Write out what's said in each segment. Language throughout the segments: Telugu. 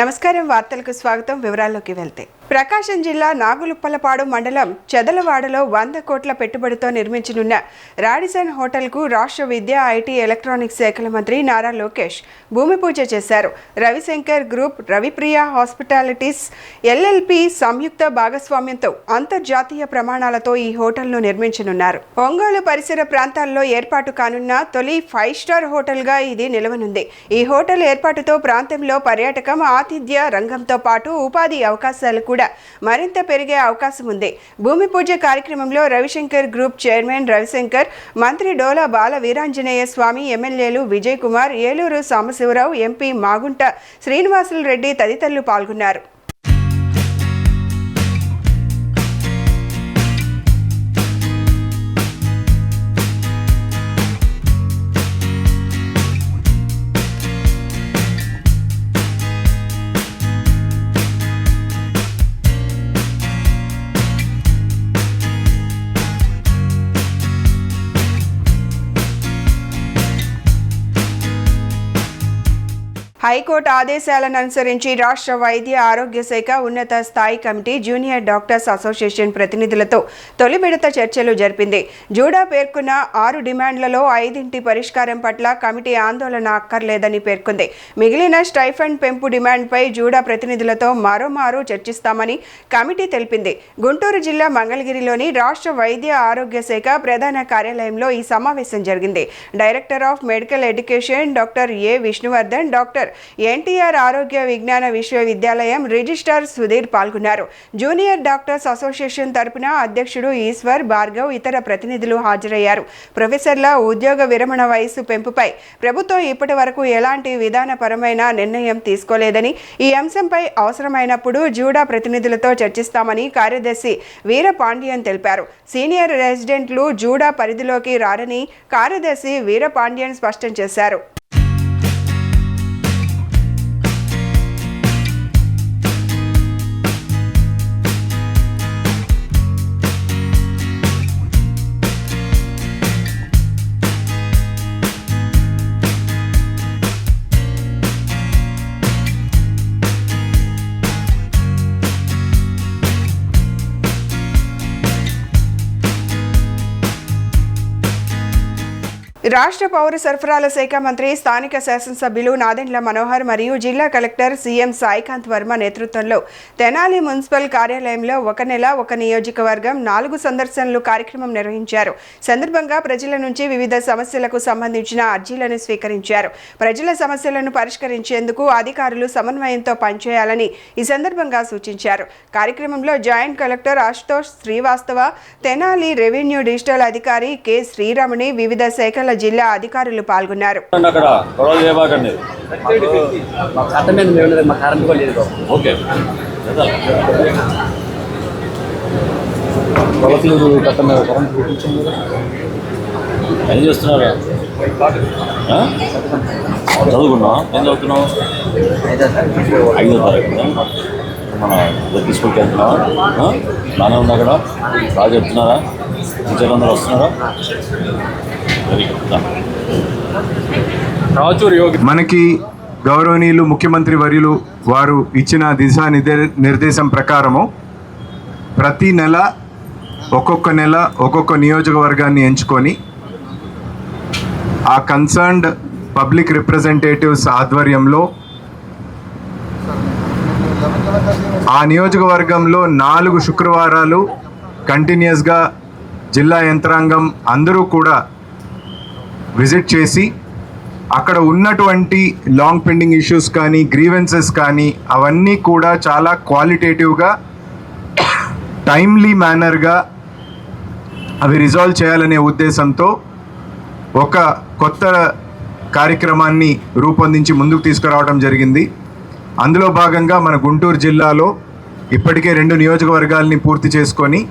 నమస్కారం వార్తలకు స్వాగతం వివరాల్లోకి వెళ్తే ప్రకాశం జిల్లా నాగులుప్పలపాడు మండలం చెదలవాడలో 100 కోట్ల పెట్టుబడితో నిర్మించనున్న రాడిసన్ హోటల్కు రాష్ట్ర విద్యా ఐటీ ఎలక్ట్రానిక్స్ శాఖల మంత్రి నారా లోకేష్ భూమి పూజ చేశారు. Ravishankar group Ravipriya hospitalities LLP సంయుక్త భాగస్వామ్యంతో అంతర్జాతీయ ప్రమాణాలతో ఈ హోటల్ను నిర్మించనున్నారు. ఒంగోలు పరిసర ప్రాంతాల్లో ఏర్పాటు కానున్న తొలి 5 స్టార్ హోటల్గా ఇది నిలవనుంది. ఈ హోటల్ ఏర్పాటుతో ప్రాంతంలో పర్యాటకం ఆతిథ్య రంగంతో పాటు ఉపాధి అవకాశాలు కూడా మరింత పెరిగే అవకాశం ఉంది. భూమి పూజ కార్యక్రమంలో రవిశంకర్ గ్రూప్ చైర్మన్ రవిశంకర్, మంత్రి డోలా బాల వీరాంజనేయ స్వామి, ఎమ్మెల్యేలు విజయ్ కుమార్, ఏలూరు సాంబశివరావు, ఎంపీ మాగుంట శ్రీనివాసులు రెడ్డి తదితరులు పాల్గొన్నారు. హైకోర్టు ఆదేశాలను అనుసరించి రాష్ట్ర వైద్య ఆరోగ్య శాఖ ఉన్నత స్థాయి కమిటీ జూనియర్ డాక్టర్స్ అసోసియేషన్ ప్రతినిధులతో తొలి విడత చర్చలు జరిపింది. జూడా పేర్కొన్న 6 డిమాండ్లలో 5 పరిష్కారం పట్ల కమిటీ ఆందోళన అక్కర్లేదని పేర్కొంది. మిగిలిన స్టైఫండ్ పెంపు డిమాండ్పై జూడా ప్రతినిధులతో మరోమారు చర్చిస్తామని కమిటీ తెలిపింది. గుంటూరు జిల్లా మంగళగిరిలోని రాష్ట్ర వైద్య ఆరోగ్య శాఖ ప్రధాన కార్యాలయంలో ఈ సమావేశం జరిగింది. Director of medical education doctor A Vishnuvardhan, doctor NTR ఆరోగ్య విజ్ఞాన విశ్వవిద్యాలయం రిజిస్ట్రార్ సుధీర్ పాల్గొన్నారు. జూనియర్ డాక్టర్స్ అసోసియేషన్ తరపున అధ్యక్షుడు ఈశ్వర్, భార్గవ్, ఇతర ప్రతినిధులు హాజరయ్యారు. ప్రొఫెసర్ల ఉద్యోగ విరమణ వయసు పెంపుపై ప్రభుత్వం ఇప్పటి వరకు ఎలాంటి విధానపరమైన నిర్ణయం తీసుకోలేదని, ఈ అంశంపై అవసరమైనప్పుడు జూడా ప్రతినిధులతో చర్చిస్తామని కార్యదర్శి వీరపాండ్యన్ తెలిపారు. సీనియర్ రెసిడెంట్లు జూడా పరిధిలోకి రారని కార్యదర్శి వీరపాండ్యన్ స్పష్టం చేశారు. రాష్ట్ర పౌర సరఫరాల శాఖ మంత్రి, స్థానిక శాసనసభ్యులు నాదెండ్ల మనోహర్ మరియు జిల్లా కలెక్టర్ సీఎం సాయికాంత్ వర్మ నేతృత్వంలో తెనాలి మున్సిపల్ కార్యాలయంలో 1 నెల 1 నియోజకవర్గం 4 సందర్శనలు కార్యక్రమం నిర్వహించారు. సందర్భంగా ప్రజల నుంచి వివిధ సమస్యలకు సంబంధించిన అర్జీలను స్వీకరించారు. ప్రజల సమస్యలను పరిష్కరించేందుకు అధికారులు సమన్వయంతో పనిచేయాలని ఈ సందర్భంగా సూచించారు. కార్యక్రమంలో joint collector Ashutosh Srivastava, Tenali revenue digital అధికారి కె శ్రీరాముని, వివిధ శాఖల జిల్లా అధికారులు పాల్గొన్నారు. ఏం చేస్తున్నారా? చదువుకున్నా? ఏం చదువుతున్నావు? 5వ తారీఖు మన స్కూల్కి వెళ్తున్నావా? బాగానే ఉంది. అక్కడ బాగా చెప్తున్నారా? టీచర్లు అందరూ వస్తున్నారా? మనకి గౌరవనీయులు ముఖ్యమంత్రి వర్యులు వారు ఇచ్చిన దిశానిర్దేశం ప్రకారము ప్రతి నెల ఒక్కొక్క నియోజకవర్గాన్ని ఎంచుకొని ఆ కన్సర్న్డ్ పబ్లిక్ రిప్రజెంటేటివ్స్ ఆధ్వర్యంలో ఆ నియోజకవర్గంలో 4 శుక్రవారాలు కంటిన్యూస్గా జిల్లా యంత్రాంగం అందరూ కూడా విజిట్ చేసి అక్కడ ఉన్నటువంటి లాంగ్ పెండింగ్ ఇష్యూస్ కానీ, గ్రీవెన్సెస్ కానీ అవన్నీ కూడా చాలా క్వాలిటేటివ్గా, టైమ్లీ మేనర్గా అవి రిజాల్వ్ చేయాలనే ఉద్దేశంతో ఒక కొత్త కార్యక్రమాన్ని రూపొందించి ముందుకు తీసుకురావడం జరిగింది. అందులో భాగంగా మన గుంటూరు జిల్లాలో ఇప్పటికే 2 నియోజకవర్గాల్ని పూర్తి చేసుకొని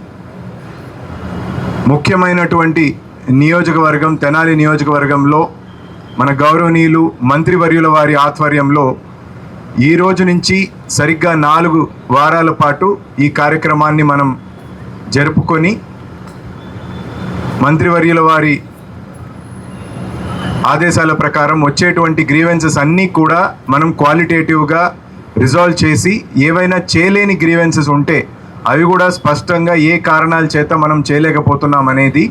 ముఖ్యమైనటువంటి నియోజకవర్గం తెనాలి నియోజకవర్గంలో మన గౌరవనీయులు మంత్రివర్యుల వారి ఆధ్వర్యంలో ఈ రోజు నుంచి సరిగ్గా 4 వారాల పాటు ఈ కార్యక్రమాన్ని మనం జరుపుకొని మంత్రివర్యుల వారి ఆదేశాల ప్రకారం వచ్చేటువంటి గ్రీవెన్సెస్ అన్నీ కూడా మనం క్వాలిటేటివ్గా రిజాల్వ్ చేసి ఏవైనా చేయలేని గ్రీవెన్సెస్ ఉంటే అవి కూడా స్పష్టంగా ఏ కారణాల చేత మనం చేయలేకపోతున్నాం అనేది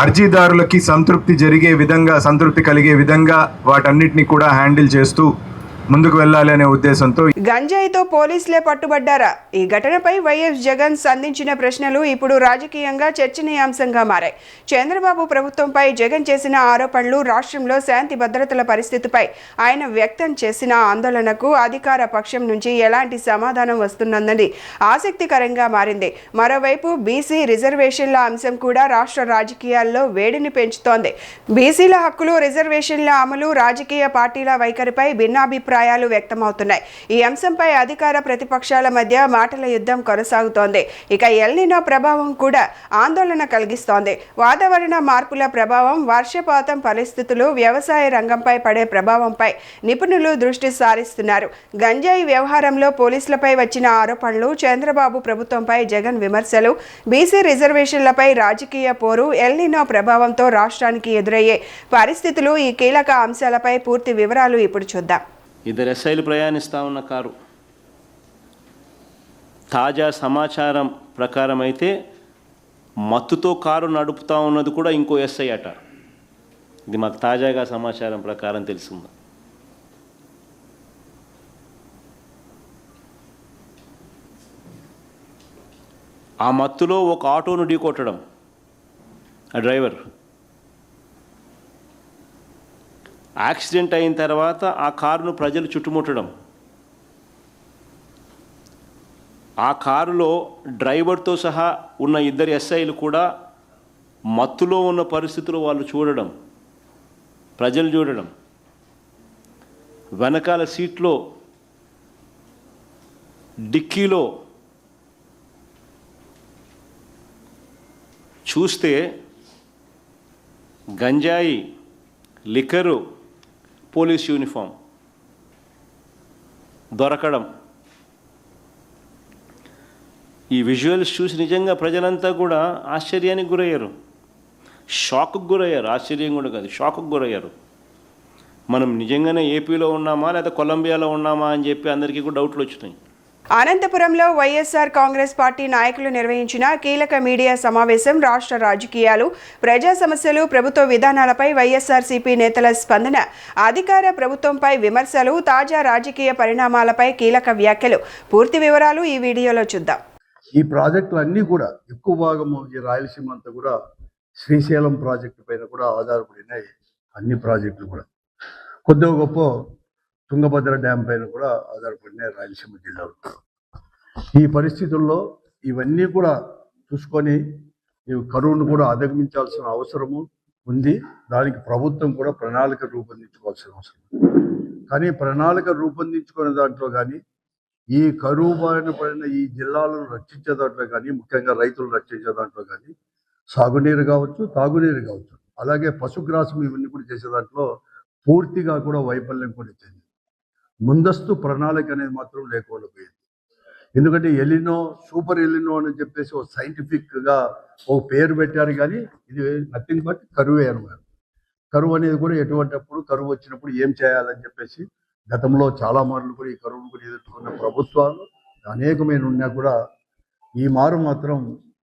అర్జీదారులకి సంతృప్తి కలిగే విధంగా వాటన్నిటిని కూడా హ్యాండిల్ చేస్తూ ముందుకు వెళ్ళాలి అనే ఉద్దేశంతో గంజాయితో పోలీసులే పట్టుబడ్డారా? ఈ ఘటనపై వైఎస్ జగన్ సంధించిన ప్రశ్నలు ఇప్పుడు రాజకీయంగా చర్చనీయాంశంగా మారాయి. చంద్రబాబు ప్రభుత్వంపై జగన్ చేసిన ఆరోపణలు, రాష్ట్రంలో శాంతి భద్రతల పరిస్థితిపై ఆయన వ్యక్తం చేసిన ఆందోళనకు అధికార పక్షం నుంచి ఎలాంటి సమాధానం వస్తున్నది ఆసక్తికరంగా మారింది. మరోవైపు బీసీ రిజర్వేషన్ల అంశం కూడా రాష్ట్ర రాజకీయాల్లో వేడిని పెంచుతోంది. బీసీల హక్కులు, రిజర్వేషన్ల అమలు, రాజకీయ పార్టీల వైఖరిపై భిన్నాభిప్రాయాలు వ్యక్తమవుతున్నాయి. ఈ అంశంపై అధికార ప్రతిపక్షాల మధ్య మాటల యుద్ధం కొనసాగుతోంది. ఇక ఎల్నినో ప్రభావం కూడా ఆందోళన కలిగిస్తోంది. వాతావరణ మార్పుల ప్రభావం, వర్షపాతం పరిస్థితులు, వ్యవసాయ రంగంపై పడే ప్రభావంపై నిపుణులు దృష్టి సారిస్తున్నారు. గంజాయి వ్యవహారంలో పోలీసులపై వచ్చిన ఆరోపణలు, చంద్రబాబు ప్రభుత్వంపై జగన్ విమర్శలు, బీసీ రిజర్వేషన్లపై రాజకీయ పోరు, ఎల్నినో ప్రభావంతో రాష్ట్రానికి ఎదురయ్యే పరిస్థితులు, ఈ కీలక అంశాలపై పూర్తి వివరాలు ఇప్పుడు చూద్దాం. ఇద్దరు ఎస్ఐలు ప్రయాణిస్తూ ఉన్న కారు. తాజా సమాచారం ప్రకారం అయితే మత్తుతో కారు నడుపుతూ ఉన్నది కూడా ఇంకో ఎస్ఐ అట. ఇది మాకు తాజాగా సమాచారం ప్రకారం తెలిసింది. ఆ మత్తులో ఒక ఆటోను ఢీకొట్టడం ఆ డ్రైవర్. యాక్సిడెంట్ అయిన తర్వాత ఆ కారును ప్రజలు చుట్టుముట్టడం, ఆ కారులో డ్రైవర్తో సహా ఉన్న ఇద్దరు ఎస్ఐలు కూడా మత్తులో ఉన్న పరిస్థితులు వాళ్ళు చూడడం, ప్రజలు చూడడం, వెనకాల సీట్లో డిక్కీలో చూస్తే గంజాయి, లిక్కరు, పోలీస్ యూనిఫామ్ దొరకడం. ఈ విజువల్స్ చూసి నిజంగా ప్రజలంతా కూడా ఆశ్చర్యానికి గురయ్యారు, షాక్కు గురయ్యారు. ఆశ్చర్యం కూడా కాదు, షాక్కు గురయ్యారు. మనం నిజంగానే ఏపీలో ఉన్నామా లేదా కొలంబియాలో ఉన్నామా అని చెప్పి అందరికీ కూడా డౌట్లు వచ్చినాయి. అనంతపురంలో వైఎస్ఆర్ కాంగ్రెస్ పార్టీ నాయకులు నిర్వహించిన కీలక మీడియా సమావేశం రాష్ట్ర రాజకీయాలు, ప్రజా సమస్యలు, ప్రభుత్వ విధానాలపై వైఎస్ఆర్సీపీ నేతల స్పందన, అధికార ప్రభుత్వంపై విమర్శలు, తాజా రాజకీయ పరిణామాలపై కీలక వ్యాఖ్యలు. పూర్తి వివరాలు ఈ వీడియోలో చూద్దాం. ఈ ప్రాజెక్టులు అన్నీ కూడా ఎక్కువ భాగము ఈ రాయలసీమ అంతా కూడా శ్రీశైలం ప్రాజెక్టు పైన కూడా ఆధారపడినాయి. అన్ని ప్రాజెక్టులు కూడా కొద్దిగా గొప్ప తుంగభద్ర డ్యామ్ పైన కూడా ఆధారపడినాయి రాయలసీమ జిల్లాలో. ఈ పరిస్థితుల్లో ఇవన్నీ కూడా చూసుకొని ఈ కరువును కూడా అధిగమించాల్సిన అవసరము ఉంది. దానికి ప్రభుత్వం కూడా ప్రణాళిక రూపొందించుకోవాల్సిన అవసరం. కానీ ప్రణాళిక రూపొందించుకునే దాంట్లో కానీ, ఈ కరువు బారిన పడిన ఈ జిల్లాలను రక్షించే దాంట్లో కానీ, ముఖ్యంగా రైతులు రక్షించే దాంట్లో కానీ, సాగునీరు కావచ్చు, తాగునీరు కావచ్చు, అలాగే పశుగ్రాసం ఇవన్నీ కూడా చేసే దాంట్లో పూర్తిగా కూడా వైఫల్యం కూడా చెంది ముందస్తు ప్రణాళిక అనేది మాత్రం లేకుండా పోయింది. ఎందుకంటే ఎలినో, సూపర్ ఎలినో అని చెప్పేసి ఒక సైంటిఫిక్గా ఒక పేరు పెట్టారు, కానీ ఇది నథింగ్ బట్ కరువే అనమాట. కరువు అనేది కూడా ఎటువంటిప్పుడు కరువు వచ్చినప్పుడు ఏం చేయాలని చెప్పేసి గతంలో చాలా మార్లు కూడా ఈ కరువును కూడా ఎదుర్కొన్న ప్రభుత్వాలు అనేకమైన ఉన్నా కూడా ఈ మారు మాత్రం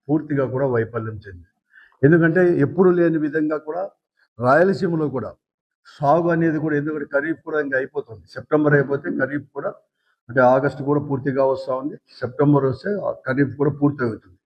పూర్తిగా కూడా వైఫల్యం చెంది. ఎందుకంటే ఎప్పుడు లేని విధంగా కూడా రాయలసీమలో కూడా సాగు అనేది కూడా, ఎందుకంటే ఖరీఫ్ కూడా ఇంకా అయిపోతుంది. సెప్టెంబర్ అయిపోతే ఖరీఫ్ కూడా, అంటే ఆగస్టు కూడా పూర్తిగా వస్తూ ఉంది. సెప్టెంబర్ వస్తే ఖరీఫ్ కూడా పూర్తి అవుతుంది.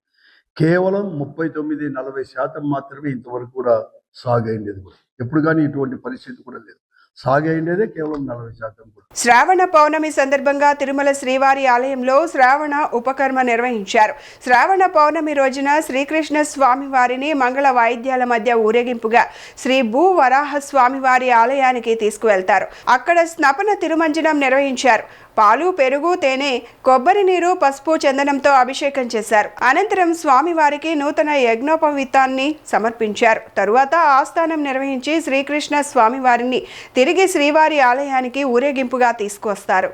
కేవలం 39-40% మాత్రమే ఇంతవరకు కూడా సాగు అయిండేది కూడా. ఎప్పుడు కానీ ఇటువంటి పరిస్థితి కూడా లేదు. సాగు అయిండేదే కేవలం 40% కూడా. శ్రావణ పౌర్ణమి సందర్భంగా తిరుమల శ్రీవారి ఆలయంలో శ్రావణ ఉపకర్మ నిర్వహించారు. శ్రావణ పౌర్ణమి రోజున శ్రీకృష్ణ స్వామివారిని మంగళ వాయిద్యాల మధ్య ఊరేగింపుగా శ్రీ భూ వరాహ స్వామివారి ఆలయానికి తీసుకువెళ్తారు. అక్కడ స్నపన తిరుమంజనం నిర్వహించారు. పాలు, పెరుగు, తేనె, కొబ్బరి నీరు, పసుపు, చందనంతో అభిషేకం చేశారు. అనంతరం స్వామివారికి నూతన యజ్ఞోపవీతాన్ని సమర్పించారు. తరువాత ఆస్థానం నిర్వహించి శ్రీకృష్ణ స్వామివారిని తిరిగి శ్రీవారి ఆలయానికి ఊరేగింపుగా తీసుకువస్తారు.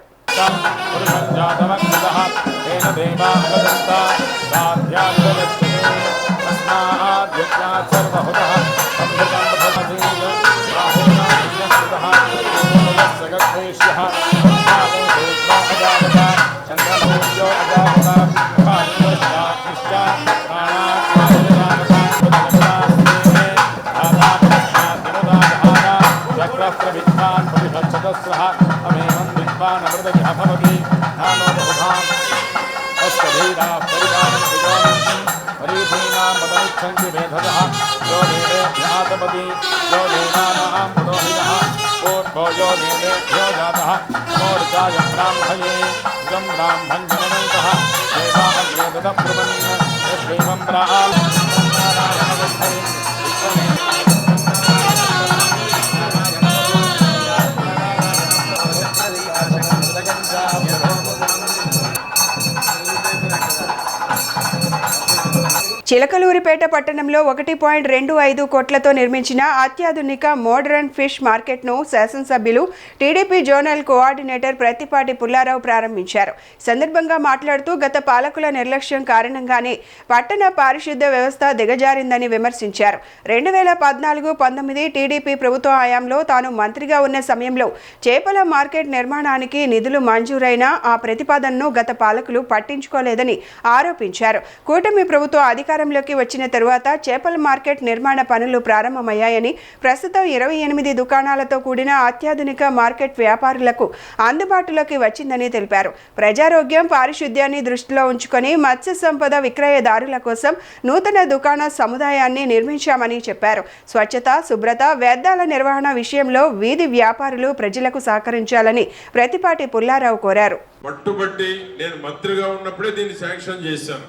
చిలకలూరిపేట పట్టణంలో 1.25 కోట్లతో నిర్మించిన అత్యాధునిక మోడరన్ ఫిష్ మార్కెట్ను శాసనసభ్యులు TDP zonal coordinator Prathipati Pullarao ప్రారంభించారు. సందర్భంగా మాట్లాడుతూ గత పాలకుల నిర్లక్ష్యం కారణంగానే పట్టణ పారిశుద్ధ్య వ్యవస్థ దిగజారిందని విమర్శించారు. 2014-19 టీడీపీ ప్రభుత్వ హయాంలో తాను మంత్రిగా ఉన్న సమయంలో చేపల మార్కెట్ నిర్మాణానికి నిధులు మంజూరైనా ఆ ప్రతిపాదనను గత పాలకులు పట్టించుకోలేదని ఆరోపించారు. కూటమి ప్రభుత్వ అధికారంలోకి వచ్చిన తరువాత చేపల మార్కెట్ నిర్మాణ పనులు ప్రారంభమయ్యాయని, ప్రస్తుతం 28 దుకాణాలతో కూడిన అత్యాధునిక మార్కెట్ వ్యాపారులకు అందుబాటులోకి వచ్చిందని తెలిపారు. ప్రజారోగ్యం, పారిశుద్ధ్యాన్ని దృష్టిలో ఉంచుకొని మత్స్య సంపద విక్రయదారుల కోసం నూతన దుకాణ సముదాయాన్ని నిర్మించామని చెప్పారు. స్వచ్ఛత, శుభ్రత, వ్యర్థాల నిర్వహణ విషయంలో వీధి వ్యాపారులు ప్రజలకు సహకరించాలని ప్రత్తిపాటి పుల్లారావు కోరారు. పట్టుబట్టి నేను మంత్రిగా ఉన్నప్పుడే దీన్ని శాంక్షన్ చేశాను.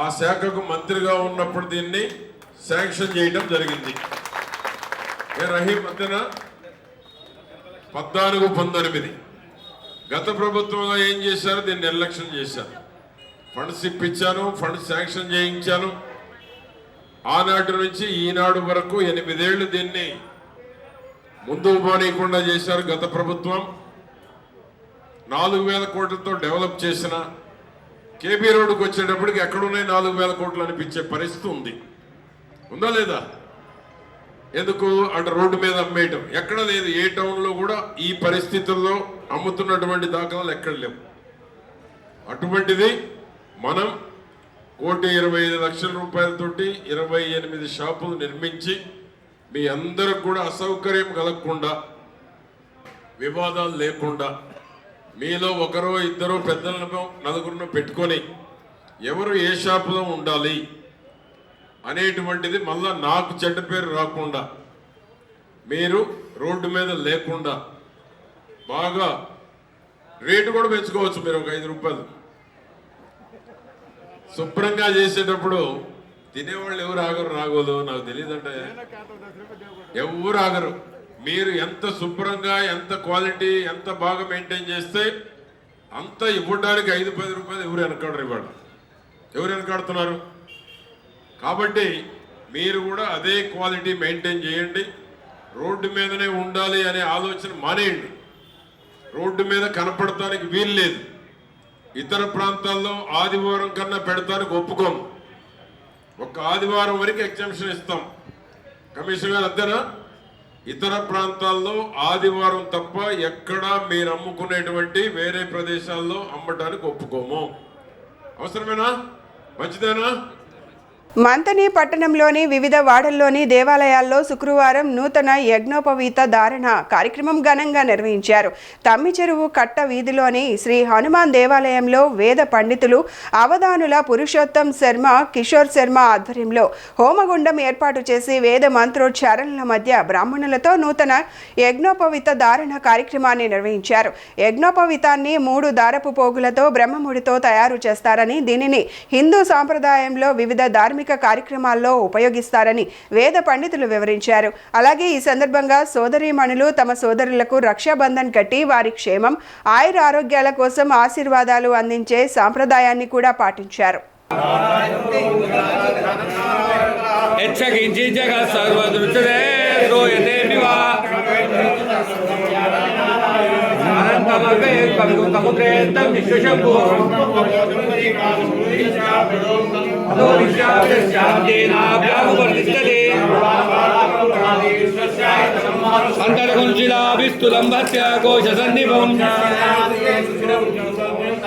ఆ శాఖకు మంత్రిగా ఉన్నప్పుడు దీన్ని శాంక్షన్ చేయడం జరిగింది. రహీం మధ్యన 14-19 గత ప్రభుత్వంలో ఏం చేశారు? దీన్ని నిర్లక్ష్యం చేశారు. ఫండ్స్ ఇప్పించాను, ఫండ్స్ శాంక్షన్ చేయించాను. ఆనాటి నుంచి ఈనాడు వరకు 8 ఏళ్లు దీన్ని ముందుకు పోనీయకుండా చేశారు గత ప్రభుత్వం. 4,000 కోట్లతో డెవలప్ చేసిన కేబీ రోడ్డుకు వచ్చేటప్పటికి ఎక్కడున్నాయి 4,000 కోట్లు అనిపించే పరిస్థితి ఉంది. ఉందా లేదా? ఎందుకు అంటే రోడ్డు మీద అమ్మేయటం ఎక్కడ లేదు. ఏ టౌన్లో కూడా ఈ పరిస్థితుల్లో అమ్ముతున్నటువంటి దాఖలాలు ఎక్కడ లేవు. అటువంటిది మనం 1,25,00,000 రూపాయలతోటి 28 షాపులు నిర్మించి మీ అందరికి కూడా అసౌకర్యం కలగకుండా, వివాదాలు లేకుండా, మీలో ఒకరో ఇద్దరు పెద్దలను నలుగురును పెట్టుకొని ఎవరు ఏ షాపులో ఉండాలి అనేటువంటిది మళ్ళా నాకు చెడ్డ పేరు రాకుండా, మీరు రోడ్డు మీద లేకుండా బాగా రేటు కూడా పెంచుకోవచ్చు. మీరు ఒక 5 రూపాయలు శుభ్రంగా చేసేటప్పుడు తినేవాళ్ళు ఎవరు ఆగరు. రాగోదు నాకు తెలియదంటే ఎవరు ఆగరు. మీరు ఎంత శుభ్రంగా, ఎంత క్వాలిటీ, ఎంత బాగా మెయింటైన్ చేస్తే అంత ఇవ్వడానికి 5-10 రూపాయలు ఎవరు వెనకాడరు. ఇవ్వడం ఎవరు వెనకాడుతున్నారు? కాబట్టి మీరు కూడా అదే క్వాలిటీ మెయింటైన్ చేయండి. రోడ్డు మీదనే ఉండాలి అనే ఆలోచన మానేయండి. రోడ్డు మీద కనపడటానికి వీలు లేదు. ఇతర ప్రాంతాల్లో ఆదివారం కన్నా పెడతానికి ఒప్పుకోం. ఒక ఆదివారం వరకు ఎగ్జామ్షన్ ఇస్తాం. కమిషనర్ గారు అంతేనా? ఇతర ప్రాంతాల్లో ఆదివారం తప్ప ఎక్కడా మీరు అమ్ముకునేటువంటి వేరే ప్రదేశాల్లో అమ్మటానికి ఒప్పుకోము. అవసరమేనా? మంచిదేనా? మంతని పట్టణంలోని వివిధ వాడల్లోని దేవాలయాల్లో శుక్రవారం నూతన యజ్ఞోపవీత ధారణ కార్యక్రమం ఘనంగా నిర్వహించారు. తమ్మిచెరువు కట్ట వీధిలోని శ్రీ హనుమాన్ దేవాలయంలో వేద పండితులు అవధానుల పురుషోత్తం శర్మ, కిషోర్ శర్మ ఆధ్వర్యంలో హోమగుండం ఏర్పాటు చేసి వేద మంత్రోచ్చారణల మధ్య బ్రాహ్మణులతో నూతన యజ్ఞోపవీత ధారణ కార్యక్రమాన్ని నిర్వహించారు. యజ్ఞోపవీతాన్ని 3 దారపు పోగులతో బ్రహ్మముడితో తయారు చేస్తారని, దీనిని హిందూ సాంప్రదాయంలో వివిధ ధార్మిక కార్యక్రమాల్లో ఉపయోగిస్తారని వేద పండితులు వివరించారు. అలాగే ఈ సందర్భంగా సోదరీమణులు తమ సోదరులకు రక్షాబంధన్ కట్టి వారి క్షేమం, ఆయుర ఆరోగ్యాల కోసం ఆశీర్వాదాలు అందించే సాంప్రదాయాన్ని కూడా పాటించారు.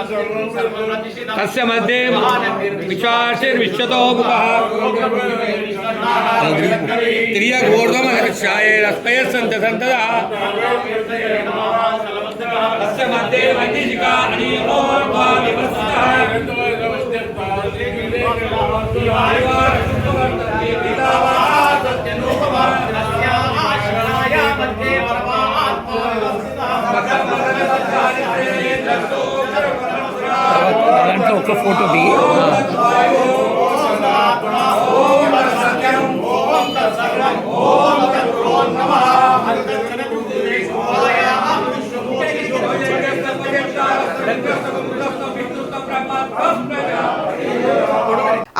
तस्य मध्ये विचार्षिर्विश्वतो मुखः त्रियगोर्धमलक्षायैरस्मयस्सन्त सन्तदा तस्य मध्ये मरीचिका अनियमोर्ध्वा विवस्वतः ఒక ఫోటో దిగి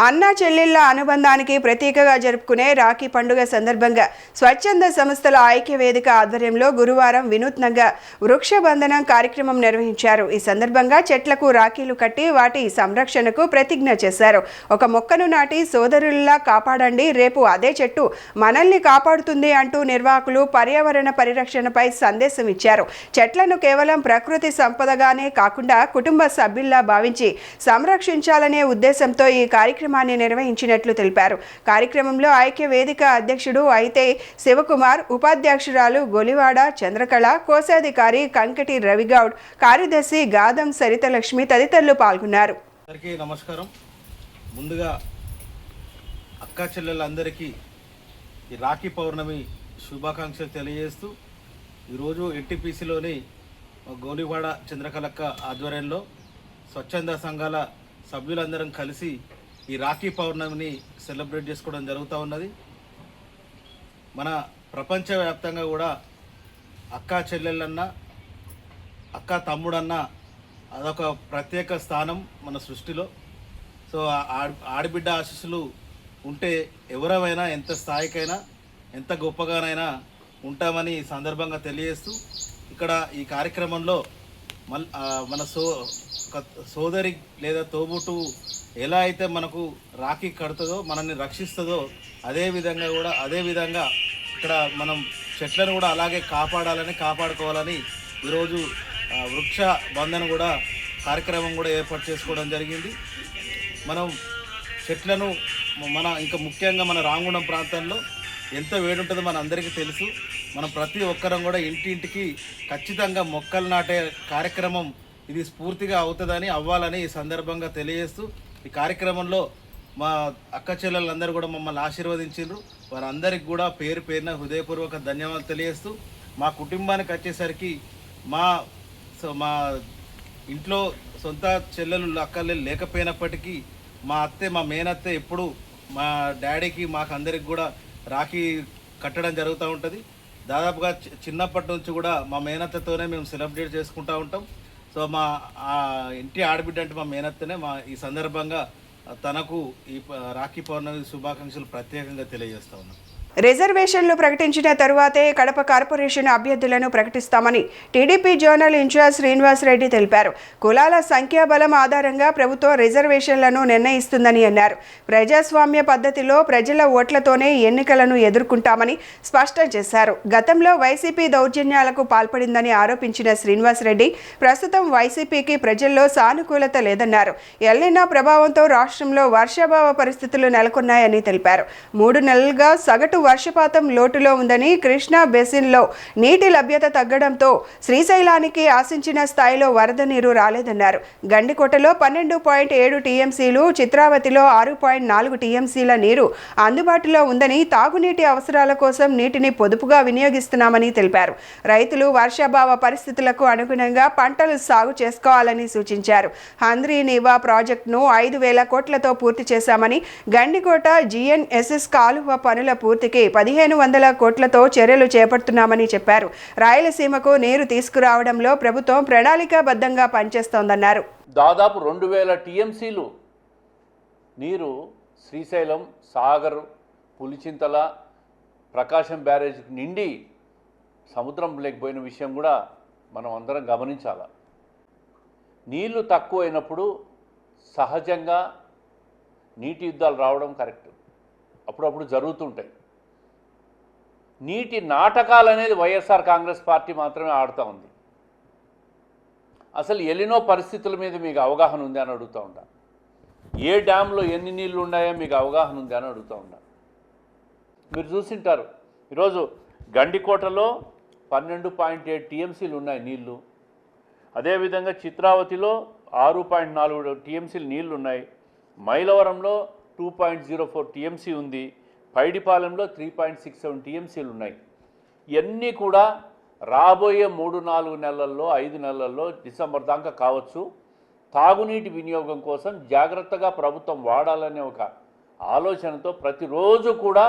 అన్నా చెల్లెళ్ల అనుబంధానికి ప్రతీకగా జరుపుకునే రాఖీ పండుగ సందర్భంగా స్వచ్ఛంద సంస్థల ఐక్య వేదిక ఆధ్వర్యంలో గురువారం వినూత్నంగా వృక్షబంధనం కార్యక్రమం నిర్వహించారు. ఈ సందర్భంగా చెట్లకు రాఖీలు కట్టి వాటి సంరక్షణకు ప్రతిజ్ఞ చేశారు. ఒక మొక్కను నాటి సోదరుల్లా కాపాడండి, రేపు అదే చెట్టు మనల్ని కాపాడుతుంది అంటూ నిర్వాహకులు పర్యావరణ పరిరక్షణపై సందేశం ఇచ్చారు. చెట్లను కేవలం ప్రకృతి సంపదగానే కాకుండా కుటుంబ సభ్యుల్లా భావించి సంరక్షించాలనే ఉద్దేశంతో ఈ కార్యక్రమాన్ని నిర్వహించినట్లు తెలిపారు. కార్యక్రమంలో ఐక్య వేదిక అధ్యక్షుడు అయితే శివకుమార్, ఉపాధ్యక్షురాలు గొలివాడ చంద్రకళ, కోశాధికారి కంకటి రవిగౌడ్, కార్యదర్శి గాదం సరితలక్ష్మి తదితరులు పాల్గొన్నారు. అందరికీ నమస్కారం. ముందుగా అక్కా చెల్లెళ్ళందరికీ ఈ రాఖీ పౌర్ణమి శుభాకాంక్షలు తెలియజేస్తూ ఈరోజు ఎన్టీపీసీలోని గోలివాడ చంద్రకళక్క ఆధ్వర్యంలో స్వచ్ఛంద సంఘాల సభ్యులందరం కలిసి ఈ రాఖీ పౌర్ణమిని సెలబ్రేట్ చేసుకోవడం జరుగుతూ ఉన్నది. మన ప్రపంచవ్యాప్తంగా కూడా అక్కా చెల్లెళ్ళన్నా అక్క తమ్ముడన్నా అదొక ప్రత్యేక స్థానం మన సృష్టిలో. సో ఆడబిడ్డ ఆశీస్సులు ఉంటే ఎవరైనా ఎంత స్థాయికైనా ఎంత గొప్పగానైనా ఉంటామని ఈ సందర్భంగా తెలియజేస్తూ ఇక్కడ ఈ కార్యక్రమంలో మన సోదరి లేదా తోబుట్టు ఎలా అయితే మనకు రాఖీ కడుతుందో మనల్ని రక్షిస్తుందో అదే విధంగా ఇక్కడ మనం చెట్లను కూడా అలాగే కాపాడుకోవాలని ఈరోజు వృక్ష బంధన కూడా కార్యక్రమం కూడా ఏర్పాటు చేసుకోవడం జరిగింది. మనం చెట్లను ఇంకా ముఖ్యంగా మన రామగుండం ప్రాంతంలో ఎంత వేడి ఉంటుందో మన అందరికీ తెలుసు. మనం ప్రతి ఒక్కరం కూడా ఇంటింటికి ఖచ్చితంగా మొక్కలు నాటే కార్యక్రమం ఇది స్ఫూర్తిగా అవ్వాలని ఈ సందర్భంగా తెలియజేస్తూ ఈ కార్యక్రమంలో మా అక్క చెల్లెళ్ళందరూ కూడా మమ్మల్ని ఆశీర్వదించారు. వారందరికి కూడా పేరు పేరున హృదయపూర్వక ధన్యవాదాలు తెలియజేస్తూ మా కుటుంబానికి వచ్చేసరికి మా ఇంట్లో సొంత చెల్లెలు అక్కలు లేకపోయినప్పటికీ మా మేనత్తే ఎప్పుడు మా డాడీకి మాకు అందరికి కూడా రాఖీ కట్టడం జరుగుతూ ఉంటుంది. దాదాపుగా చిన్నప్పటి నుంచి కూడా మా మేనత్తతోనే మేము సెలబ్రేట్ చేసుకుంటూ ఉంటాం. సో మా ఇంటి ఆడబిడ్డ అంటే మా మేనత్తనే. ఈ సందర్భంగా తనకు ఈ రాఖీ పౌర్ణమి శుభాకాంక్షలు ప్రత్యేకంగా తెలియజేస్తా ఉన్నాం. రిజర్వేషన్లు ప్రకటించిన తరువాతే కడప కార్పొరేషన్ అభ్యర్థులను ప్రకటిస్తామని టీడీపీ జోనల్ ఇన్ఛార్జ్ శ్రీనివాసరెడ్డి తెలిపారు. కులాల సంఖ్యాబలం ఆధారంగా ప్రభుత్వం రిజర్వేషన్లను నిర్ణయిస్తుందని అన్నారు. ప్రజాస్వామ్య పద్ధతిలో ప్రజల ఓట్లతోనే ఎన్నికలను ఎదుర్కొంటామని స్పష్టం చేశారు. గతంలో వైసీపీ దౌర్జన్యాలకు పాల్పడిందని ఆరోపించిన శ్రీనివాసరెడ్డి ప్రస్తుతం వైసీపీకి ప్రజల్లో సానుకూలత లేదన్నారు. ఎల్నినో ప్రభావంతో రాష్ట్రంలో వర్షాభావ పరిస్థితులు నెలకొన్నాయని తెలిపారు. 3 నెలలుగా సగటు వర్షపాతం లోటులో ఉందని, కృష్ణా బేసిన్లో నీటి లభ్యత తగ్గడంతో శ్రీశైలానికి ఆశించిన స్థాయిలో వరద నీరు రాలేదన్నారు. గండికోటలో 12.7 టీఎంసీలు, చిత్రావతిలో 6.4 టీఎంసీల నీరు అందుబాటులో ఉందని, తాగునీటి అవసరాల కోసం నీటిని పొదుపుగా వినియోగిస్తున్నామని తెలిపారు. రైతులు వర్షాభావ పరిస్థితులకు అనుగుణంగా పంటలు సాగు చేసుకోవాలని సూచించారు. హంద్రీ నీవా ప్రాజెక్టును 5,000 కోట్లతో పూర్తి చేశామని, గండికోట జిఎన్ఎస్ఎస్ కాలువ పనుల పూర్తికి 1,500 కోట్లతో చర్యలు చేపడుతున్నామని చెప్పారు. రాయలసీమకు నీరు తీసుకురావడంలో ప్రభుత్వం ప్రణాళికాబద్ధంగా పనిచేస్తోందన్నారు. దాదాపు 2,000 టీఎంసీలు నీరు శ్రీశైలం, సాగర్, పులిచింతల, ప్రకాశం బ్యారేజ్ నిండి సముద్రం లేకపోయిన విషయం కూడా మనం అందరం గమనించాలి. నీళ్లు తక్కువైనప్పుడు సహజంగా నీటి యుద్ధాలు రావడం కరెక్ట్, అప్పుడప్పుడు జరుగుతుంటాయి. నీటి నాటకాలు అనేది వైఎస్ఆర్ కాంగ్రెస్ పార్టీ మాత్రమే ఆడుతూ ఉంది. అసలు ఎలినో పరిస్థితుల మీద మీకు అవగాహన ఉంది అని అడుగుతూ ఉంటా. ఏ డ్యాంలో ఎన్ని నీళ్లు ఉన్నాయో మీకు అవగాహన ఉంది అని అడుగుతూ ఉంటా. మీరు చూసింటారు ఈరోజు గండికోటలో 12.7 టీఎంసీలు ఉన్నాయి నీళ్లు. అదేవిధంగా చిత్రావతిలో 6.4 టీఎంసీలు నీళ్లు ఉన్నాయి. మైలవరంలో 2.04 టీఎంసీ ఉంది. పైడిపాలెంలో 3.67 టీఎంసీలు ఉన్నాయి. ఇవన్నీ కూడా రాబోయే 3-4 నెలల్లో 5 నెలల్లో డిసెంబర్ దాకా కావచ్చు తాగునీటి వినియోగం కోసం జాగ్రత్తగా ప్రభుత్వం వాడాలనే ఒక ఆలోచనతో ప్రతిరోజు కూడా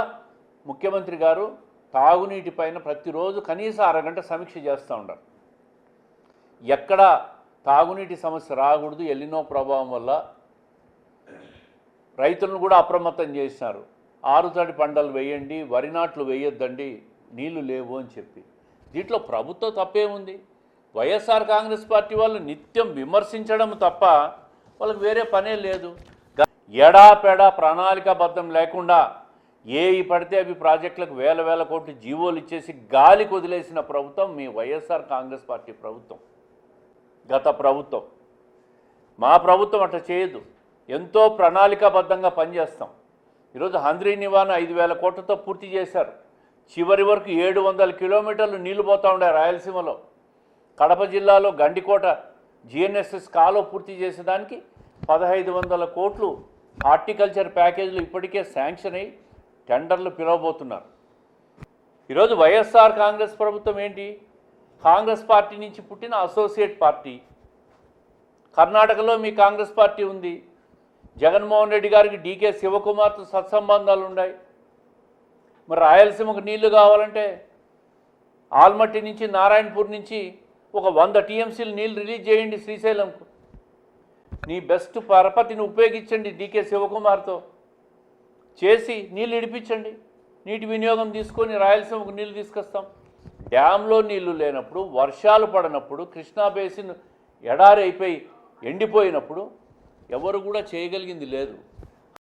ముఖ్యమంత్రి గారు తాగునీటి పైన ప్రతిరోజు కనీసం అరగంట సమీక్ష చేస్తూ ఉంటారు. ఎక్కడ తాగునీటి సమస్య రాకూడదు. ఎల్లినో ప్రభావం వల్ల రైతులను కూడా అప్రమత్తం చేసినారు. ఆరుతడి పంటలు వేయండి, వరి నాట్లు వేయొద్దండి, నీళ్లు లేవు అని చెప్పి. దీంట్లో ప్రభుత్వం తప్పేముంది? వైఎస్ఆర్ కాంగ్రెస్ పార్టీ వాళ్ళు నిత్యం విమర్శించడం తప్ప వాళ్ళకి వేరే పనే లేదు. ఎడాపెడా ప్రణాళికాబద్ధం లేకుండా ఏవి పడితే అవి ప్రాజెక్టులకు వేల కోట్లు జీవోలు ఇచ్చేసి గాలికి వదిలేసిన ప్రభుత్వం మీ వైఎస్ఆర్ కాంగ్రెస్ పార్టీ ప్రభుత్వం, గత ప్రభుత్వం. మా ప్రభుత్వం అట్లా చేయదు. ఎంతో ప్రణాళికాబద్ధంగా పనిచేస్తాం. ఈరోజు హంద్రీ నివారణ 5,000 కోట్లతో పూర్తి చేశారు. చివరి వరకు 700 కిలోమీటర్లు నీళ్లు పోతూ ఉండే రాయలసీమలో. కడప జిల్లాలో గండికోట జిఎన్ఎస్ఎస్ కాలో పూర్తి చేసేదానికి 1,500 కోట్లు హార్టికల్చర్ ప్యాకేజీలు ఇప్పటికే శాంక్షన్ అయ్యి టెండర్లు పిలవబోతున్నారు. ఈరోజు వైఎస్ఆర్ కాంగ్రెస్ ప్రభుత్వం ఏంటి? కాంగ్రెస్ పార్టీ నుంచి పుట్టిన అసోసియేట్ పార్టీ. కర్ణాటకలో మీ కాంగ్రెస్ పార్టీ ఉంది. జగన్మోహన్ రెడ్డి గారికి డీకే శివకుమార్తో సత్సంబంధాలు ఉన్నాయి. మరి రాయలసీమకు నీళ్లు కావాలంటే ఆల్మట్టి నుంచి నారాయణపూర్ నుంచి ఒక 100 టీఎంసీలు నీళ్ళు రిలీజ్ చేయండి శ్రీశైలంకు. నీ బెస్ట్ పరపతిని ఉపయోగించండి డీకే శివకుమార్తో చేసి నీళ్ళు ఇడిపించండి. నీటి వినియోగం తీసుకొని రాయలసీమకు నీళ్ళు తీసుకొస్తాం. డ్యాంలో నీళ్లు లేనప్పుడు, వర్షాలు పడినప్పుడు, కృష్ణా బేసిన్ ఎడారి అయిపోయి ఎండిపోయినప్పుడు ఎవరు కూడా చేయగలిగింది లేదు.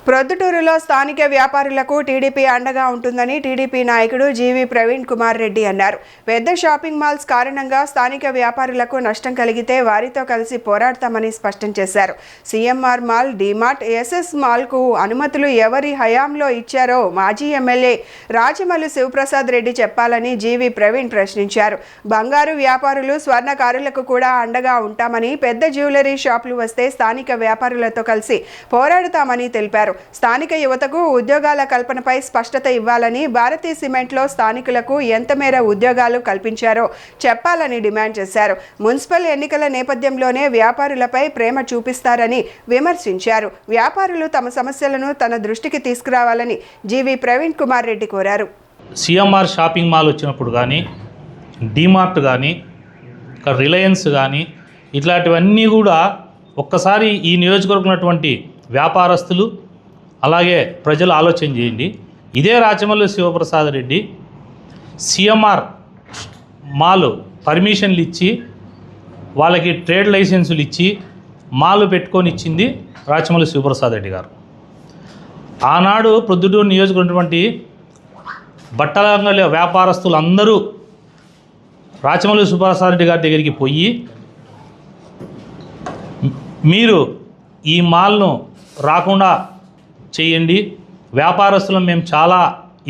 ప్రొద్దుటూరులో స్థానిక వ్యాపారులకు టీడీపీ అండగా ఉంటుందని టీడీపీ నాయకుడు జీవి ప్రవీణ్ కుమార్ రెడ్డి అన్నారు. పెద్ద షాపింగ్ మాల్స్ కారణంగా స్థానిక వ్యాపారులకు నష్టం కలిగితే వారితో కలిసి పోరాడతామని స్పష్టం చేశారు. సిఎంఆర్ మాల్, డీమార్ట్, ఎస్ఎస్ మాల్కు అనుమతులు ఎవరి హయాంలో ఇచ్చారో మాజీ ఎమ్మెల్యే రాజమల్లు శివప్రసాద్ రెడ్డి చెప్పాలని జీవి ప్రవీణ్ ప్రశ్నించారు. బంగారు వ్యాపారులు, స్వర్ణకారులకు కూడా అండగా ఉంటామని, పెద్ద జ్యువెలరీ షాపులు వస్తే స్థానిక వ్యాపారులతో కలిసి పోరాడతామని తెలిపారు. స్థానిక యువతకు ఉద్యోగాల కల్పనపై స్పష్టత ఇవ్వాలని, భారతీ సిమెంట్లో స్థానికులకు ఎంత మేర ఉద్యోగాలు కల్పించారో చెప్పాలని డిమాండ్ చేశారు. మున్సిపల్ ఎన్నికల నేపథ్యంలోనే వ్యాపారులపై ప్రేమ చూపిస్తారని విమర్శించారు. వ్యాపారులు తమ సమస్యలను తన దృష్టికి తీసుకురావాలని జీవి ప్రవీణ్ కుమార్ రెడ్డి కోరారు. సిఎంఆర్ షాపింగ్ మాల్ వచ్చినప్పుడు కానీ, డీమార్ట్ కానీ, రిలయన్స్ కానీ, ఇట్లాంటివన్నీ కూడా ఒక్కసారి ఈ నియోజకవర్గం ఉన్నటువంటి వ్యాపారస్తులు అలాగే ప్రజలు ఆలోచన చేయండి. ఇదే రాజమల్లు శివప్రసాద్ రెడ్డి సిఎంఆర్ మాల్ పర్మిషన్లు ఇచ్చి, వాళ్ళకి ట్రేడ్ లైసెన్సులు ఇచ్చి మాల్ పెట్టుకొని ఇచ్చింది రాజమల్లు శివప్రసాద్ రెడ్డి గారు. ఆనాడు ప్రొద్దుటూరు నియోజకవర్గం బట్టల అంగడి వ్యాపారస్తులు అందరూ రాజమల్లు శివప్రసాద్ రెడ్డి గారి దగ్గరికి పోయి, మీరు ఈ మాల్ను రాకుండా చేయండి, వ్యాపారస్తులను మేము చాలా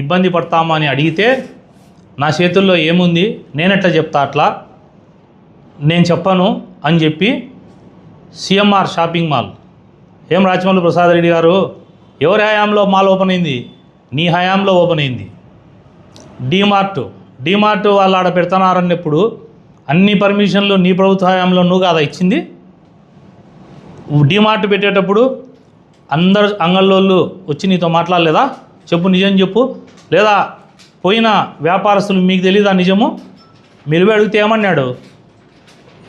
ఇబ్బంది పడతాము అని అడిగితే, నా చేతుల్లో ఏముంది, నేనెట్లా చెప్తా, అట్లా నేను చెప్పను అని చెప్పి సిఎంఆర్ షాపింగ్ మాల్, ఏం రాజమల్లు ప్రసాద్ రెడ్డి గారు, ఎవరి హయాంలో మాల్ ఓపెన్ అయింది? నీ హయాంలో ఓపెన్ అయింది. డీమార్ట్ వాళ్ళు ఆడ పెడుతున్నారన్నప్పుడు అన్ని పర్మిషన్లు నీ ప్రభుత్వ హయాంలో నువ్వు కాదా ఇచ్చింది? డీమార్ట్ పెట్టేటప్పుడు అందరు అంగళ్ళోళ్ళు వచ్చి నీతో మాట్లాడలేదా? చెప్పు, నిజం చెప్పు. లేదా పోయిన వ్యాపారస్తులు మీకు తెలీదా నిజము? మీరు అడిగితే ఏమన్నాడు?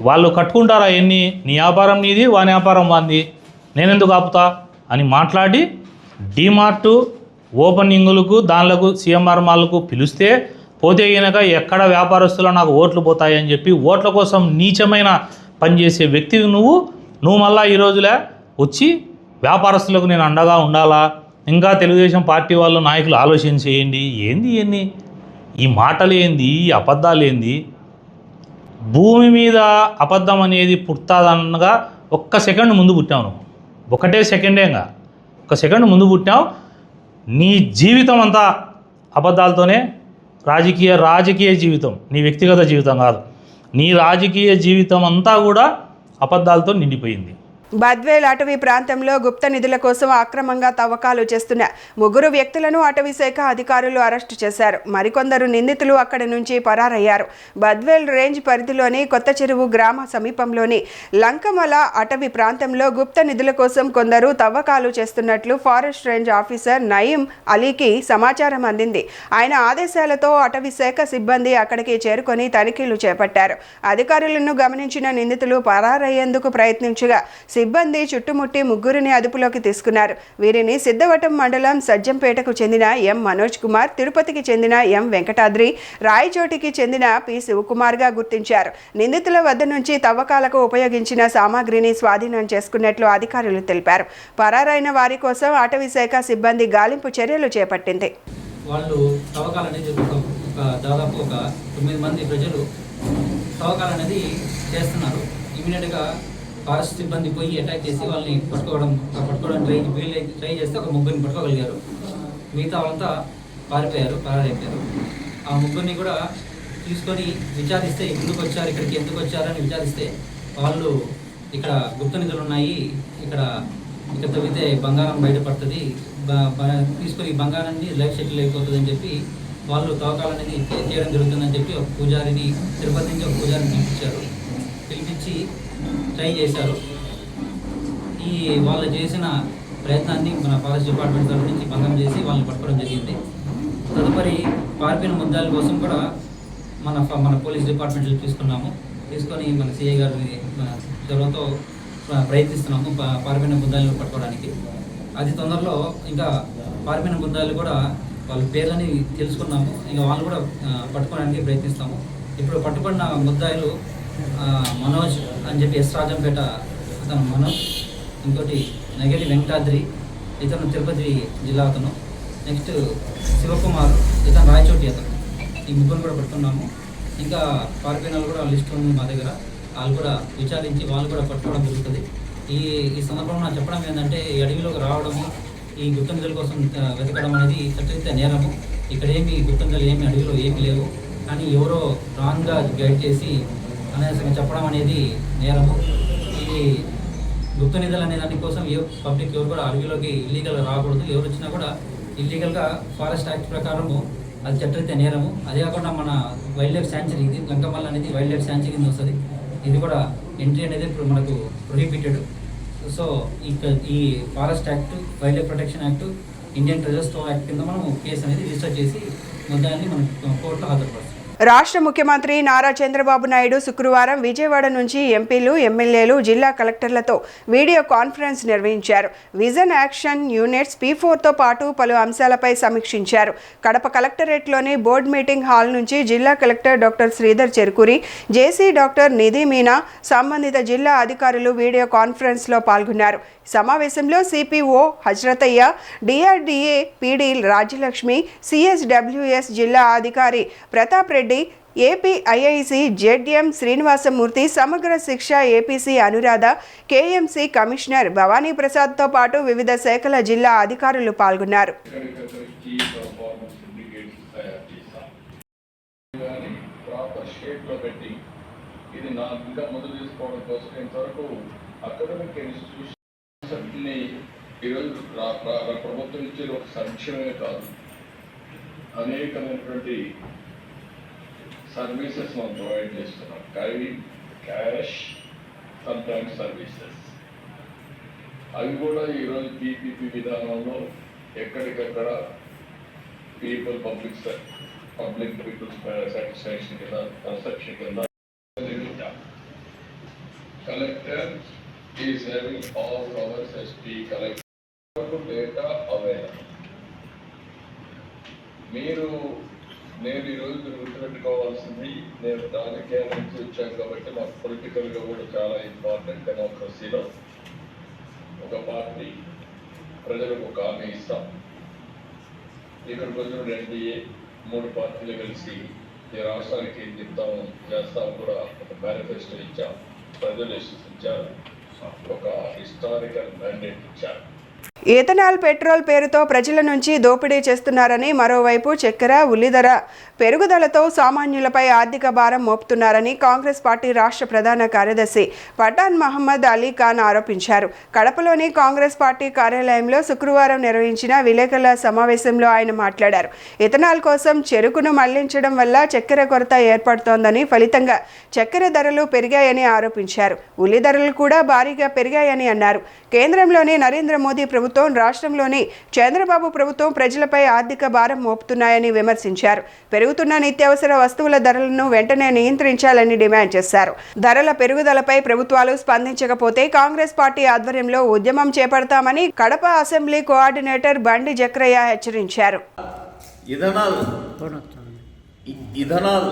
వాళ్ళు కట్టుకుంటారా ఎన్ని? నీ వ్యాపారం నీది, వాని వ్యాపారం వాంది, నేనెందుకు ఆపుతా అని మాట్లాడి డీమార్ట్ ఓపెనింగులకు దానిలకు సిఎంఆర్ మాల్కు పిలిస్తే పోతే కనుక ఎక్కడ వ్యాపారస్తులు నాకు ఓట్లు పోతాయని చెప్పి ఓట్ల కోసం నీచమైన పనిచేసే వ్యక్తివి నువ్వు మళ్ళీ ఈ రోజులే వచ్చి వ్యాపారస్తులకు నేను అండగా ఉండాలా, ఇంకా తెలుగుదేశం పార్టీ వాళ్ళు నాయకులు ఆలోచన చేయండి. ఏంది ఈ మాటలు ఏంది, ఈ అబద్ధాలు ఏంది? భూమి మీద అబద్ధం అనేది పుట్టాదనగా ఒక్క సెకండ్ ముందు పుట్టావు నువ్వు. ఒకటే సెకండేగా, ఒక సెకండ్ ముందు పుట్టావు. నీ జీవితం అంతా అబద్ధాలతోనే, రాజకీయ జీవితం, నీ వ్యక్తిగత జీవితం కాదు, నీ రాజకీయ జీవితం అంతా కూడా అబద్ధాలతో నిండిపోయింది. బద్వేల్ అటవీ ప్రాంతంలో గుప్త నిధుల కోసం అక్రమంగా తవ్వకాలు చేస్తున్న 3 వ్యక్తులను అటవీ శాఖ అధికారులు అరెస్టు చేశారు. మరికొందరు నిందితులు అక్కడి నుంచి పరారయ్యారు. బద్వేల్ రేంజ్ పరిధిలోని కొత్త చెరువు గ్రామ సమీపంలోని లంకమల అటవీ ప్రాంతంలో గుప్త నిధుల కోసం కొందరు తవ్వకాలు చేస్తున్నట్లు ఫారెస్ట్ రేంజ్ ఆఫీసర్ నయీం అలీకి సమాచారం అందింది. ఆయన ఆదేశాలతో అటవీ శాఖ సిబ్బంది అక్కడికి చేరుకొని తనిఖీలు చేపట్టారు. అధికారులను గమనించిన నిందితులు పరారయ్యేందుకు ప్రయత్నించగా సిబ్బంది చుట్టుముట్టి 3 అదుపులోకి తీసుకున్నారు. వీరిని సిద్ధవటం మండలం సజ్జంపేటకు చెందిన ఎం మనోజ్ కుమార్, తిరుపతికి చెందిన ఎం వెంకటాద్రి, రాయచోటికి చెందిన పి శివకుమార్గా గుర్తించారు. నిందితుల వద్ద నుంచి తవ్వకాలకు ఉపయోగించిన సామాగ్రిని స్వాధీనం చేసుకున్నట్లు అధికారులు తెలిపారు. పరారైన వారి కోసం అటవీ శాఖ సిబ్బంది గాలింపు చర్యలు చేపట్టింది. వాళ్ళు తవ్వకాలనేది దాదాపు 9 మంది ప్రజలు తవ్వకాలనేది చేస్తున్నారు. ఇమీడియట్గా ఫారెస్ట్ సిబ్బంది పోయి అటాక్ చేసి వాళ్ళని పట్టుకోవడానికి ట్రై చేస్తే ఒక 3 పట్టుకోగలిగారు. మిగతా వాళ్ళంతా పరారైపోయారు. ఆ 3 కూడా తీసుకొని విచారిస్తే ఎందుకు వచ్చారు, ఇక్కడికి ఎందుకు వచ్చారని విచారిస్తే వాళ్ళు ఇక్కడ గుప్త నిధులు ఉన్నాయి, ఇక్కడ తవ్వితే బంగారం బయటపడుతుంది, తీసుకొని బంగారాన్ని లైఫ్ సెటిల్ అయిపోతుంది అని చెప్పి వాళ్ళు తవ్వకాలనేది చేయడం జరుగుతుందని చెప్పి ఒక పూజారిని, తిరుపతి నుంచి ఒక పూజారిని పిలిపించి ట్రై చేశారు. ఈ వాళ్ళు చేసిన ప్రయత్నాన్ని మన ఫారెస్ట్ డిపార్ట్మెంట్ తరఫు నుంచి భంగం చేసి వాళ్ళని పట్టుకోవడం జరిగింది. తదుపరి పారిపోయిన ముద్దాల కోసం కూడా మన పోలీస్ డిపార్ట్మెంట్లో తీసుకొని మన సిఐ గారిని మన చొరవతో ప్రయత్నిస్తున్నాము పారిపోయిన ముద్దాలను పట్టుకోవడానికి. అది తొందరలో ఇంకా పారిపోయిన ముద్దాలు కూడా వాళ్ళ పేర్లని తెలుసుకున్నాము. ఇంకా వాళ్ళు కూడా పట్టుకోవడానికి ప్రయత్నిస్తాము. ఇప్పుడు పట్టుకున్న ముద్దాయిలు మనోజ్ అని చెప్పి ఎస్ రాజంపేట అతను మనోజ్, ఇంకోటి నగరి వెంకటాద్రి ఇతను తిరుపతి జిల్లా అతను, నెక్స్ట్ శివకుమార్ ఇతను రాయచోటి అతను. ఈ 3 కూడా పట్టుకున్నాము. ఇంకా పారిపోయిన కూడా లిస్ట్ ఉంది మా దగ్గర. వాళ్ళు కూడా విచారించి వాళ్ళు కూడా పట్టుకోవడం జరుగుతుంది. ఈ సందర్భంలో చెప్పడం ఏంటంటే, ఈ అడవిలోకి రావడము, ఈ గుప్త నిధుల కోసం వెతకడం అనేది చట్టరీత్యా నేరము. ఇక్కడ గుప్త నిధులు అడవిలో ఏమీ లేవు, కానీ ఎవరో రాంగ్గా గైడ్ చేసి అనేసంగా చెప్పడం అనేది నేరము. ఈ గుప్త నిధులు అనే దానికోసం పబ్లిక్ ఎవరు కూడా అడవిలోకి ఇల్లీగల్గా రాకూడదు. ఎవరు వచ్చినా కూడా ఇల్లీగల్గా ఫారెస్ట్ యాక్ట్ ప్రకారము అది చట్టరీత్యా నేరము. అదే కాకుండా మన వైల్డ్ లైఫ్ శాంచురీ, ఇది లంకమల్ల అనేది వైల్డ్ లైఫ్ శాంచురీ కింద వస్తుంది. ఇది కూడా ఎంట్రీ అనేది ఇప్పుడు మనకు ప్రొహిబిటెడ్. సో ఈ forest act, wild life protection act, Indian treasure store act కింద మనం కేసు అనేది రిజిస్టర్ చేసి ముద్దాయిని మనం కోర్టులో హాజరుపరుస్తాం. రాష్ట్ర ముఖ్యమంత్రి నారా చంద్రబాబు నాయుడు శుక్రవారం విజయవాడ నుంచి ఎంపీలు, ఎమ్మెల్యేలు, జిల్లా కలెక్టర్లతో వీడియో కాన్ఫరెన్స్ నిర్వహించారు. విజన్ యాక్షన్ యూనిట్స్ P4తో పాటు పలు అంశాలపై సమీక్షించారు. కడప కలెక్టరేట్లోని బోర్డు మీటింగ్ హాల్ నుంచి జిల్లా collector doctor Sridhar Cherukuri, JC doctor Nidhi Meena, సంబంధిత జిల్లా అధికారులు వీడియో కాన్ఫరెన్స్లో పాల్గొన్నారు. సమావేశంలో CPO Hazratayya, DRDA PD Rajyalakshmi, CSWS జిల్లా అధికారి Pratap Reddy, APIIC ZM Srinivasamurthy, Samagra Shiksha APC Anuradha, KMC commissioner Bhavani ప్రసాద్తో పాటు వివిధ శాఖల జిల్లా అధికారులు పాల్గొన్నారు. ప్రభుత్వం ఇచ్చే ఒక సంక్షేమమే కాదు, అనేకమైనటువంటి సర్వీసెస్ మనం ప్రొవైడ్ చేస్తున్నాం. క్యాష్ సమ్టైమ్స్ సర్వీసెస్ అవి కూడా ఈరోజు పీపీపీ విధానంలో ఎక్కడికక్కడ పబ్లిక్ పీపుల్స్ సాటిస్ఫాక్షన్ కింద, కన్సెప్షన్ కింద collector is having all powers SP collector data available. నేను ఈరోజు గుర్తుపెట్టుకోవాల్సింది, నేను రాజకీయాల నుంచి వచ్చాను కాబట్టి మాకు పొలిటికల్గా కూడా చాలా ఇంపార్టెంట్. డెమోక్రసీలో ఒక పార్టీ ప్రజలకు ఒక హామీ ఇస్తాం, ఇక్కడ కొంచెం ఎన్డీఏ 3 పార్టీలు కలిసి ఈ రాష్ట్రానికి ఏం చెప్తాము చేస్తాము కూడా ఒక మేనిఫెస్టో ఇచ్చాం, ప్రజలు ఇచ్చారు, ఒక హిస్టారికల్ మ్యాండేట్ ఇచ్చారు. ఇథనాల్ పెట్రోల్ పేరుతో ప్రజల నుంచి దోపిడీ చేస్తున్నారని, మరోవైపు చక్కెర, ఉల్లి ధర పెరుగుదలతో సామాన్యులపై ఆర్థిక భారం మోపుతున్నారని కాంగ్రెస్ పార్టీ రాష్ట్ర ప్రధాన కార్యదర్శి పఠాన్ మహమ్మద్ అలీ ఖాన్ ఆరోపించారు. కడపలోని కాంగ్రెస్ పార్టీ కార్యాలయంలో శుక్రవారం నిర్వహించిన విలేకరుల సమావేశంలో ఆయన మాట్లాడారు. ఇథనాల్ కోసం చెరుకును మళ్లించడం వల్ల చక్కెర కొరత ఏర్పడుతోందని, ఫలితంగా చక్కెర ధరలు పెరిగాయని ఆరోపించారు. ఉల్లి ధరలు కూడా భారీగా పెరిగాయని అన్నారు. కేంద్రంలోని నరేంద్ర మోదీ ప్రభుత్వం, రాష్ట్రంలోని చంద్రబాబు ప్రభుత్వం ప్రజలపై ఆర్థిక భారం మోపుతున్నాయని విమర్శించారు. పెరుగుతున్న నిత్యావసర వస్తువుల ధరలను వెంటనే నియంత్రించాలని డిమాండ్ చేశారు. ధరల పెరుగుదలపై ప్రభుత్వాలు స్పందించకపోతే కాంగ్రెస్ పార్టీ ఆధ్వర్యంలో ఉద్యమం చేపడతామని కడప అసెంబ్లీ కోఆర్డినేటర్ బండి జక్రయ్య హెచ్చరించారు. ఇథనాల్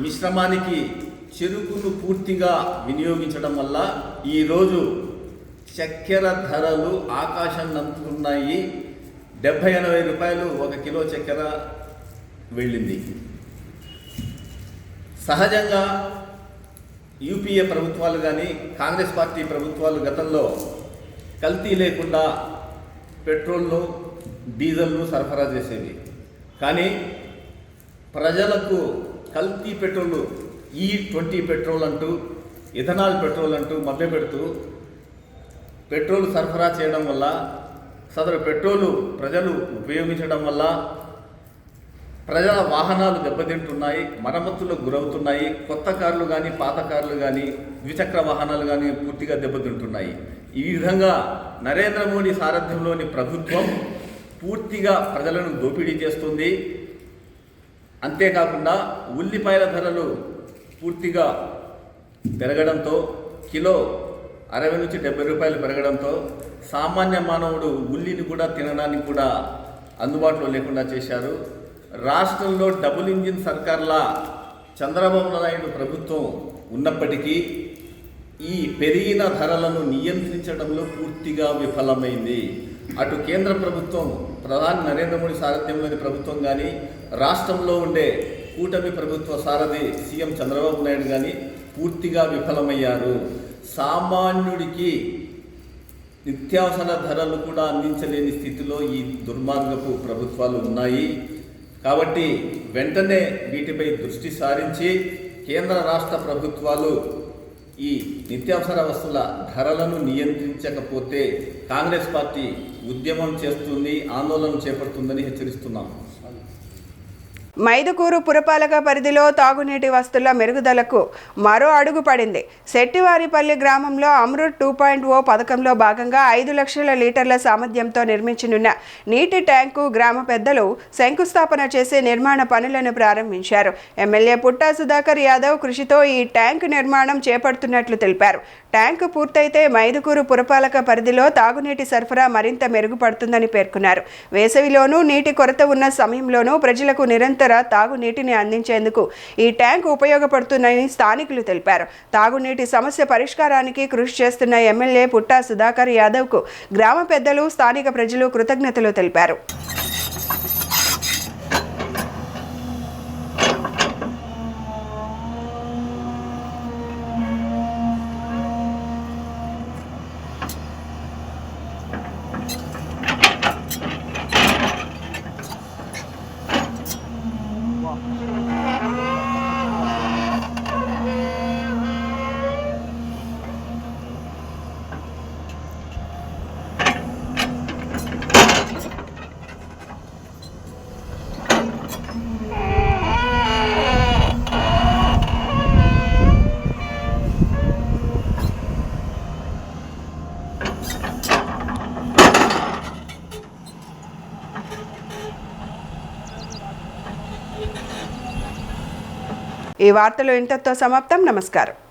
మిశ్రమానికి చెరుకును పూర్తిగా వినియోగించడం వల్ల ఈరోజు చక్కెర ధరలు ఆకాశాన్ని అందుకున్నాయి. 70-80 రూపాయలు ఒక కిలో చక్కెర వెళ్ళింది. సహజంగా యూపీఏ ప్రభుత్వాలు కానీ కాంగ్రెస్ పార్టీ ప్రభుత్వాలు గతంలో కల్తీ లేకుండా పెట్రోల్ను, డీజిల్ను సరఫరా చేసేవి. కానీ ప్రజలకు కల్తీ పెట్రోలు, E20 పెట్రోల్ అంటూ, ఇథనాల్ పెట్రోల్ అంటూ మభ్యపెడుతూ పెట్రోల్ సరఫరా చేయడం వల్ల, సదరు పెట్రోలు ప్రజలు ఉపయోగించడం వల్ల ప్రజల వాహనాలు దెబ్బతింటున్నాయి, మరమ్మతులకు గురవుతున్నాయి. కొత్త కార్లు కానీ, పాత కార్లు కానీ, ద్విచక్ర వాహనాలు కానీ పూర్తిగా దెబ్బతింటున్నాయి. ఈ విధంగా నరేంద్ర మోడీ సారథ్యంలోని ప్రభుత్వం పూర్తిగా ప్రజలను దోపిడీ చేస్తుంది. అంతేకాకుండా ఉల్లిపాయల ధరలు పూర్తిగా పెరగడంతో, కిలో 60 నుంచి 70 రూపాయలు పెరగడంతో సామాన్య మానవుడు ఉల్లిని కూడా తినడానికి కూడా అందుబాటులో లేకుండా చేశారు. రాష్ట్రంలో డబుల్ ఇంజిన్ సర్కార్లా చంద్రబాబు నాయుడు ప్రభుత్వం ఉన్నప్పటికీ ఈ పెరిగిన ధరలను నియంత్రించడంలో పూర్తిగా విఫలమైంది. అటు కేంద్ర ప్రభుత్వం, ప్రధాని నరేంద్ర మోడీ సారథ్యంలోని ప్రభుత్వం కానీ, రాష్ట్రంలో ఉండే కూటమి ప్రభుత్వ సారథి సీఎం చంద్రబాబు నాయుడు కానీ పూర్తిగా విఫలమయ్యారు. సామాన్యుడికి నిత్యావసర ధరలు కూడా అందించలేని స్థితిలో ఈ దుర్మార్గపు ప్రభుత్వాలు ఉన్నాయి. కాబట్టి వెంటనే వీటిపై దృష్టి సారించి కేంద్ర రాష్ట్ర ప్రభుత్వాలు ఈ నిత్యావసర వస్తువుల ధరలను నియంత్రించకపోతే కాంగ్రెస్ పార్టీ ఉద్యమం చేస్తుంది, ఆందోళన చేపడుతుందని హెచ్చరిస్తున్నాం. మైదుకూరు పురపాలక పరిధిలో తాగునీటి వస్తువుల మెరుగుదలకు మరో అడుగు పడింది. శెట్టివారిపల్లి గ్రామంలో అమృత్ 2.0 పథకంలో భాగంగా 5 లక్షల లీటర్ల సామర్థ్యంతో నిర్మించనున్న నీటి ట్యాంకు గ్రామ పెద్దలు శంకుస్థాపన చేసి నిర్మాణ పనులను ప్రారంభించారు. ఎమ్మెల్యే పుట్టా సుధాకర్ యాదవ్ కృషితో ఈ ట్యాంకు నిర్మాణం చేపడుతున్నట్లు తెలిపారు. ట్యాంకు పూర్తయితే మైదుకూరు పురపాలక పరిధిలో తాగునీటి సరఫరా మరింత మెరుగుపడుతుందని పేర్కొన్నారు. వేసవిలోనూ నీటి కొరత ఉన్న సమయంలోనూ ప్రజలకు నిరంతర తాగునీటిని అందించేందుకు ఈ ట్యాంకు ఉపయోగపడుతుందని స్థానికులు తెలిపారు. తాగునీటి సమస్య పరిష్కారానికి కృషి చేస్తున్న ఎమ్మెల్యే పుట్టా సుధాకర్ యాదవ్కు గ్రామ పెద్దలు, స్థానిక ప్రజలు కృతజ్ఞతలు తెలిపారు. ఈ వార్తలు ఇంతటితో సమాప్తం. నమస్కారం.